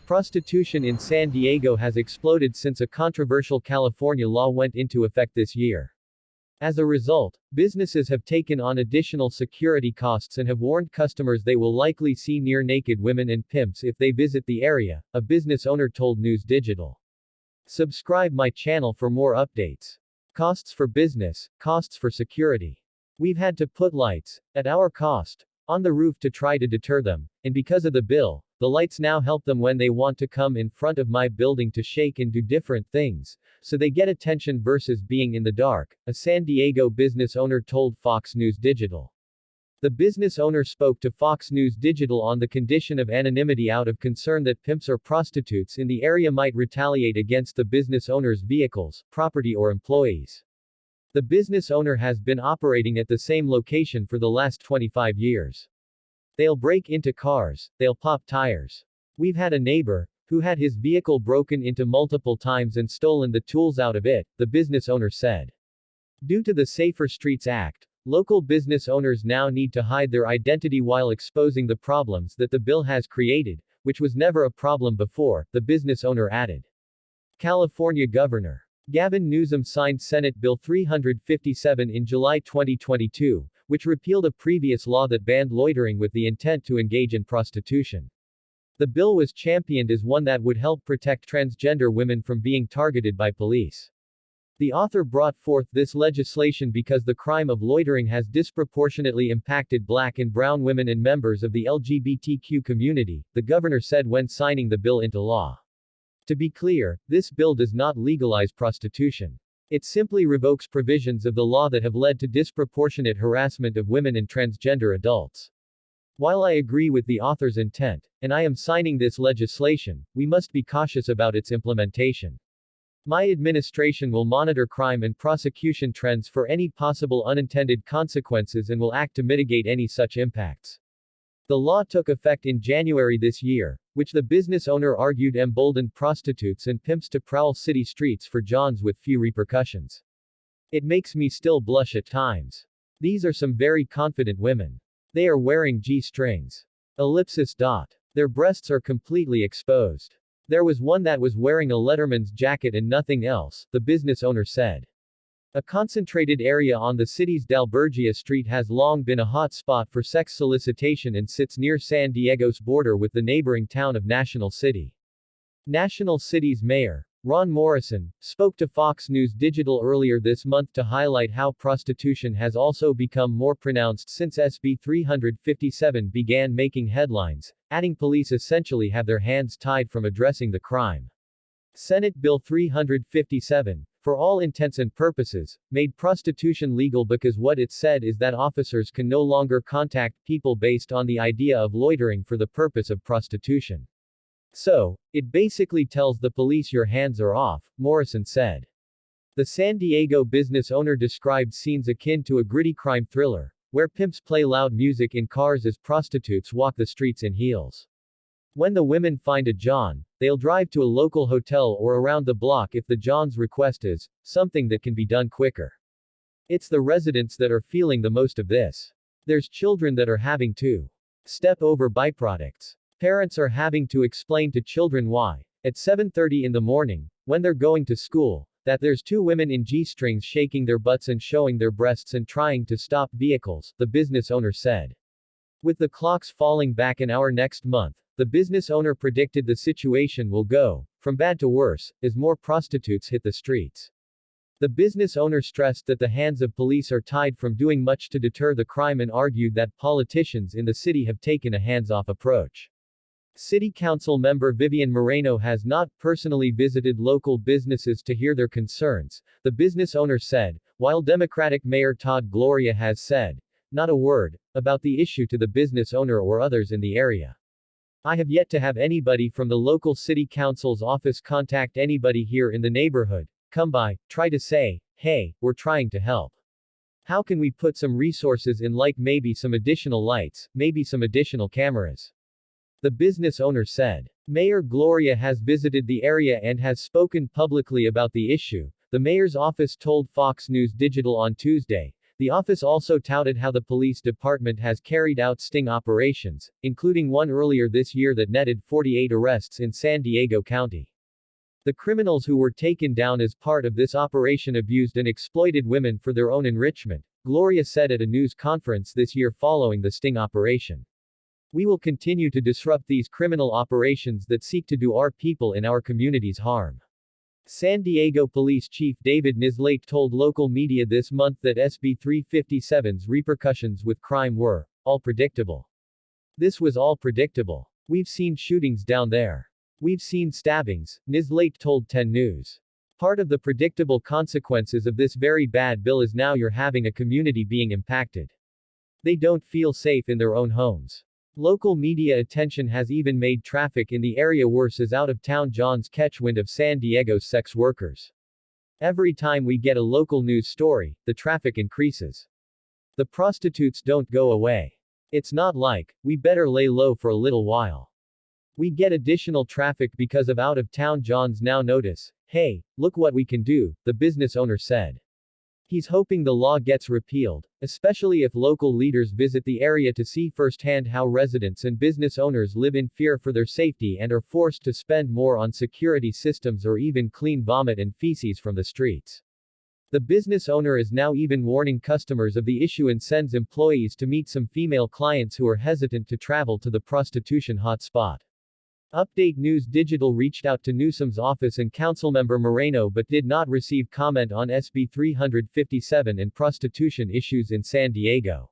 Prostitution in San Diego has exploded since a controversial California law went into effect this year. As a result, businesses have taken on additional security costs and have warned customers they will likely see near-naked women and pimps if they visit the area, a business owner told News Digital. Subscribe my channel for more updates. Costs for business, costs for security. We've had to put lights, at our cost, on the roof to try to deter them, and because of the bill, the lights now help them when they want to come in front of my building to shake and do different things, so they get attention versus being in the dark, a San Diego business owner told Fox News Digital. The business owner spoke to Fox News Digital on the condition of anonymity out of concern that pimps or prostitutes in the area might retaliate against the business owner's vehicles, property or employees. The business owner has been operating at the same location for the last 25 years. They'll break into cars, they'll pop tires. We've had a neighbor, who had his vehicle broken into multiple times and stolen the tools out of it, the business owner said. Due to the Safer Streets Act, local business owners now need to hide their identity while exposing the problems that the bill has created, which was never a problem before, the business owner added. California Governor Gavin Newsom signed Senate Bill 357 in July 2022, which repealed a previous law that banned loitering with the intent to engage in prostitution. The bill was championed as one that would help protect transgender women from being targeted by police. The author brought forth this legislation because the crime of loitering has disproportionately impacted black and brown women and members of the LGBTQ community, the governor said when signing the bill into law. To be clear, this bill does not legalize prostitution. It simply revokes provisions of the law that have led to disproportionate harassment of women and transgender adults. While I agree with the author's intent, and I am signing this legislation, we must be cautious about its implementation. My administration will monitor crime and prosecution trends for any possible unintended consequences and will act to mitigate any such impacts. The law took effect in January this year, which the business owner argued emboldened prostitutes and pimps to prowl city streets for Johns with few repercussions. It makes me still blush at times. These are some very confident women. They are wearing G-strings. Ellipsis. Their breasts are completely exposed. There was one that was wearing a letterman's jacket and nothing else, the business owner said. A concentrated area on the city's Dalbergia Street has long been a hot spot for sex solicitation and sits near San Diego's border with the neighboring town of National City. National City's mayor, Ron Morrison, spoke to Fox News Digital earlier this month to highlight how prostitution has also become more pronounced since SB 357 began making headlines, adding police essentially have their hands tied from addressing the crime. Senate Bill 357, for all intents and purposes, made prostitution legal because what it said is that officers can no longer contact people based on the idea of loitering for the purpose of prostitution. So, it basically tells the police your hands are off, Morrison said. The San Diego business owner described scenes akin to a gritty crime thriller, where pimps play loud music in cars as prostitutes walk the streets in heels. When the women find a John, they'll drive to a local hotel or around the block if the John's request is something that can be done quicker. It's the residents that are feeling the most of this. There's children that are having to step over byproducts. Parents are having to explain to children why, at 7:30 in the morning, when they're going to school, that there's two women in G-strings shaking their butts and showing their breasts and trying to stop vehicles, the business owner said. With the clocks falling back an hour next month, the business owner predicted the situation will go from bad to worse as more prostitutes hit the streets. The business owner stressed that the hands of police are tied from doing much to deter the crime and argued that politicians in the city have taken a hands-off approach. City Council member Vivian Moreno has not personally visited local businesses to hear their concerns, the business owner said, while Democratic Mayor Todd Gloria has said not a word about the issue to the business owner or others in the area. I have yet to have anybody from the local city council's office contact anybody here in the neighborhood, come by, try to say, hey, we're trying to help. How can we put some resources in, like maybe some additional lights, maybe some additional cameras? The business owner said. Mayor Gloria has visited the area and has spoken publicly about the issue, the mayor's office told Fox News Digital on Tuesday. The office also touted how the police department has carried out sting operations, including one earlier this year that netted 48 arrests in San Diego County. The criminals who were taken down as part of this operation abused and exploited women for their own enrichment, Gloria said at a news conference this year following the sting operation. We will continue to disrupt these criminal operations that seek to do our people in our communities harm. San Diego Police Chief David Nislate told local media this month that SB 357's repercussions with crime were all predictable. This was all predictable. We've seen shootings down there. We've seen stabbings, Nislate told 10 News. Part of the predictable consequences of this very bad bill is now you're having a community being impacted. They don't feel safe in their own homes. Local media attention has even made traffic in the area worse as out-of-town Johns catch wind of San Diego's sex workers. Every time we get a local news story, the traffic increases. The prostitutes don't go away. It's not like, we better lay low for a little while. We get additional traffic because of out-of-town Johns now notice, hey, look what we can do, the business owner said. He's hoping the law gets repealed, especially if local leaders visit the area to see firsthand how residents and business owners live in fear for their safety and are forced to spend more on security systems or even clean vomit and feces from the streets. The business owner is now even warning customers of the issue and sends employees to meet some female clients who are hesitant to travel to the prostitution hotspot. Update News Digital reached out to Newsom's office and Councilmember Moreno but did not receive comment on SB 357 and prostitution issues in San Diego.